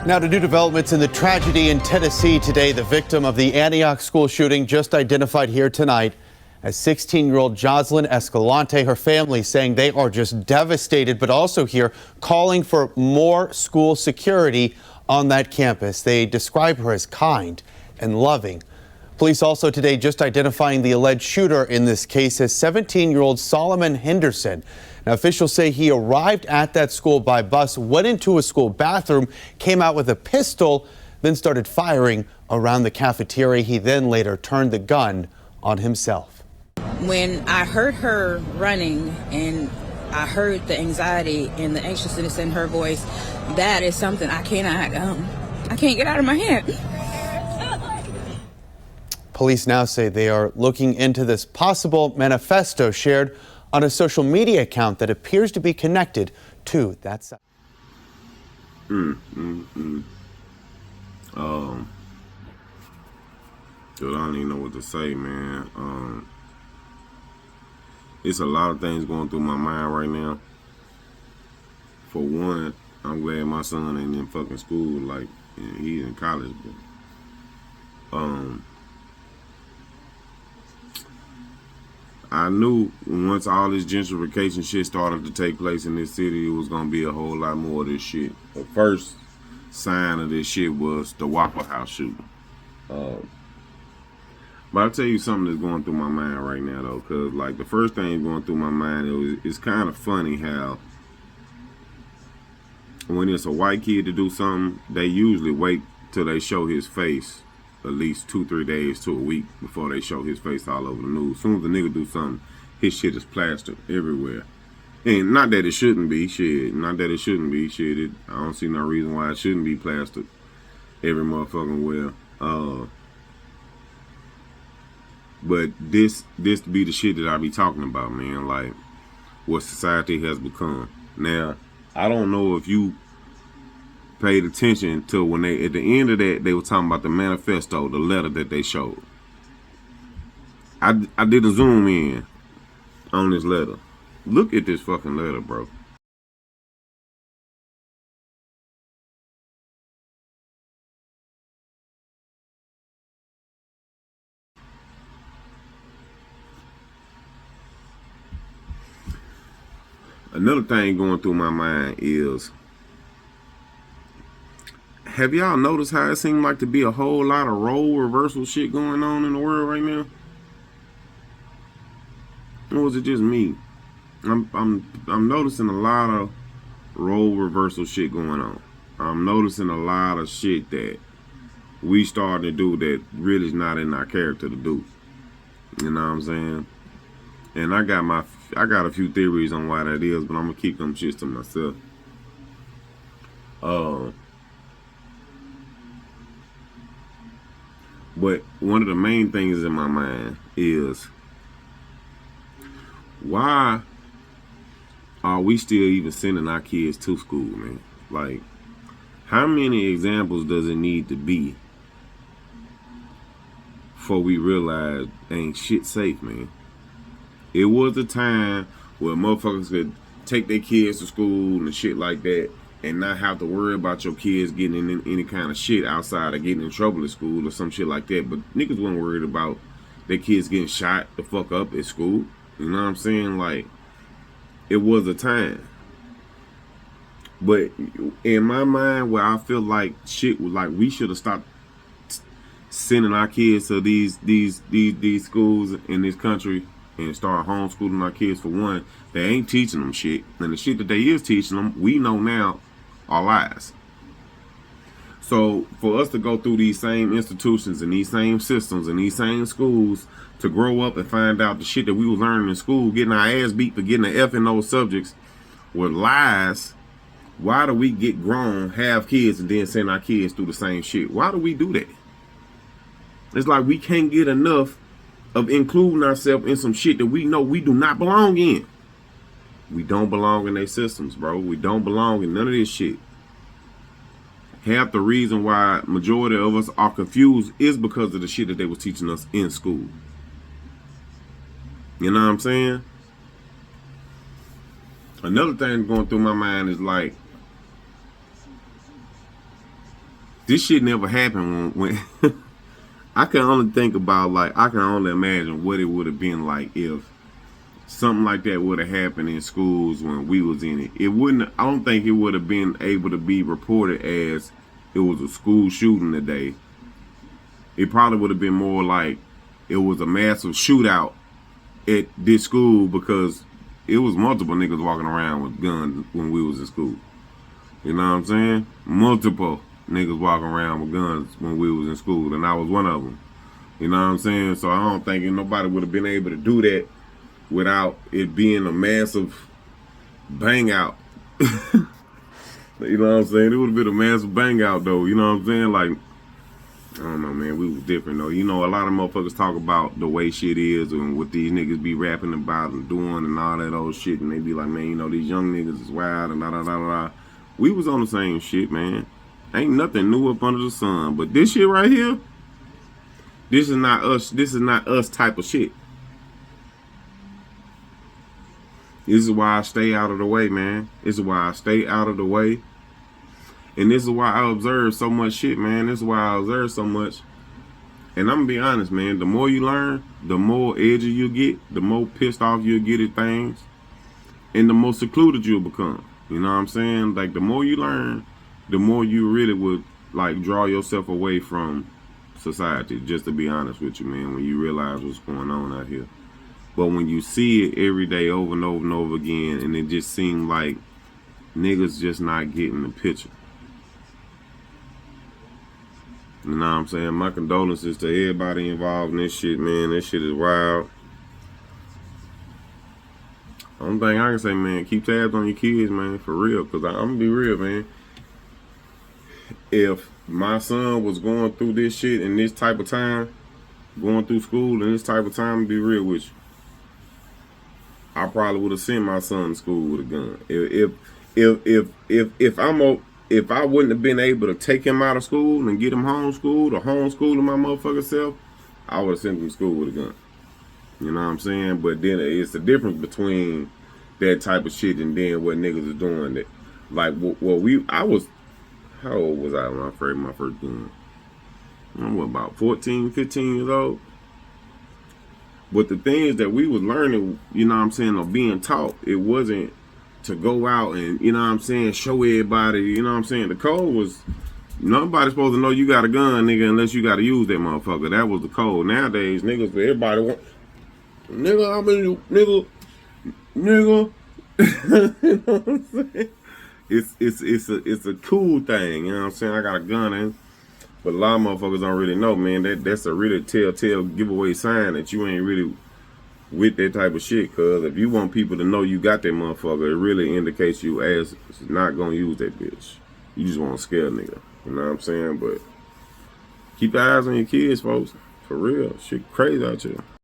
Now to new developments in the tragedy in Tennessee today. The victim of the Antioch school shooting just identified here tonight as 16-year-old Jocelyn Escalante. Her family saying they are just devastated, but also here calling for more school security on that campus. They describe her as kind and loving. Police also today just identifying the alleged shooter in this case as 17-year-old Solomon Henderson. Now, officials say he arrived at that school by bus, went into a school bathroom, came out with a pistol, then started firing around the cafeteria. He then later turned the gun on himself. When I heard her running and I heard the anxiety and the anxiousness in her voice, that is something I can't get out of my head. Police now say they are looking into this possible manifesto shared on a social media account that appears to be connected to that site. Dude, I don't even know what to say, man. It's a lot of things going through my mind right now. For one, I'm glad my son ain't in fucking school, like, he's in college, but, I knew once all this gentrification shit started to take place in this city, it was gonna be a whole lot more of this shit. The first sign of this shit was the Waffle House shooting. But I'll tell you something that's going through my mind right now, though, because, like, the first thing going through my mind, it's kind of funny how when it's a white kid to do something, they usually wait till they show his face at least 2-3 days to a week before they show his face all over the news. As soon as the nigga do something, his shit is plastered everywhere. And not that it shouldn't be, shit. Not that it shouldn't be, shit. I don't see no reason why it shouldn't be plastered every motherfucking where. But this be the shit that I be talking about, man. Like, what society has become. Now, I don't know if you paid attention to when they, at the end of that, they were talking about the manifesto, the letter that they showed. I did a zoom in on this letter. Look at this fucking letter, bro. Another thing going through my mind is, have y'all noticed how it seems like to be a whole lot of role reversal shit going on in the world right now? Or was it just me? I'm noticing a lot of role reversal shit going on. I'm noticing a lot of shit that we starting to do that really is not in our character to do. You know what I'm saying? And I got a few theories on why that is, but I'm gonna keep them shits to myself. But one of the main things in my mind is, why are we still even sending our kids to school, man? Like, how many examples does it need to be before we realize ain't shit safe, man? It was a time where motherfuckers could take their kids to school and shit like that and not have to worry about your kids getting in any kind of shit outside or getting in trouble at school or some shit like that. But niggas weren't worried about their kids getting shot the fuck up at school. You know what I'm saying? Like, it was a time. But in my mind, where I feel like shit was like, we should have stopped sending our kids to these schools in this country and start homeschooling our kids. For one, they ain't teaching them shit, and the shit that they is teaching them, we know now, are lies. So for us to go through these same institutions and these same systems and these same schools to grow up and find out the shit that we was learning in school, getting our ass beat for getting an F in those subjects were lies, why do we get grown, have kids, and then send our kids through the same shit? Why do we do that? It's like we can't get enough of including ourselves in some shit that we know we do not belong in. We don't belong in their systems, bro. We don't belong in none of this shit. Half the reason why majority of us are confused is because of the shit that they was teaching us in school. You know what I'm saying? Another thing going through my mind is like, this shit never happened when I can only think about, like, I can only imagine what it would have been like if something like that would have happened in schools when we was in it. It wouldn't, I don't think it would have been able to be reported as it was a school shooting today. It probably would have been more like it was a massive shootout at this school, because it was multiple niggas walking around with guns when we was in school. You know what I'm saying? Multiple niggas walking around with guns when we was in school, and I was one of them. You know what I'm saying? So I don't think nobody would have been able to do that without it being a massive bang out. You know what I'm saying? It would have been a massive bang out though. You know what I'm saying? Like, I don't know, man. We was different though. You know, a lot of motherfuckers talk about the way shit is and what these niggas be rapping about and doing and all that old shit, and they be like, man, you know, these young niggas is wild and da da da da. We was on the same shit, man. Ain't nothing new up under the sun. But this shit right here, this is not us. This is not us type of shit. This is why I stay out of the way, man. This is why I stay out of the way. And this is why I observe so much shit, man. This is why I observe so much. And I'm gonna be honest, man. The more you learn, the more edgy you get, the more pissed off you'll get at things, and the more secluded you'll become. You know what I'm saying? Like, the more you learn, the more you really would, like, draw yourself away from society, just to be honest with you, man, when you realize what's going on out here. But when you see it every day over and over and over again, and it just seems like niggas just not getting the picture. You know what I'm saying? My condolences to everybody involved in this shit, man. This shit is wild. Only thing I can say, man, keep tabs on your kids, man, for real. Because I'm going to be real, man. If my son was going through this shit in this type of time, going through school in this type of time, to be real with you, I probably would have sent my son to school with a gun. If I wouldn't have been able to take him out of school and get him homeschooled or homeschooling my motherfucking self, I would have sent him to school with a gun. You know what I'm saying? But then it's the difference between that type of shit and then what niggas is doing. That, like, how old was I when I afraid my first gun? I'm about 14, 15 years old. But the things that we was learning, you know what I'm saying, or being taught, it wasn't to go out and, you know what I'm saying, show everybody, you know what I'm saying. The code was, nobody's supposed to know you got a gun, nigga, unless you got to use that motherfucker. That was the code. Nowadays, niggas, everybody want, nigga, I mean, nigga. You know what I'm saying? It's a cool thing, you know what I'm saying. I got a gun, and but a lot of motherfuckers don't really know, man. That's a really telltale giveaway sign that you ain't really with that type of shit. Cause if you want people to know you got that motherfucker, it really indicates you as not gonna use that bitch. You just want to scare a nigga. You know what I'm saying? But keep your eyes on your kids, folks. For real, shit crazy out here.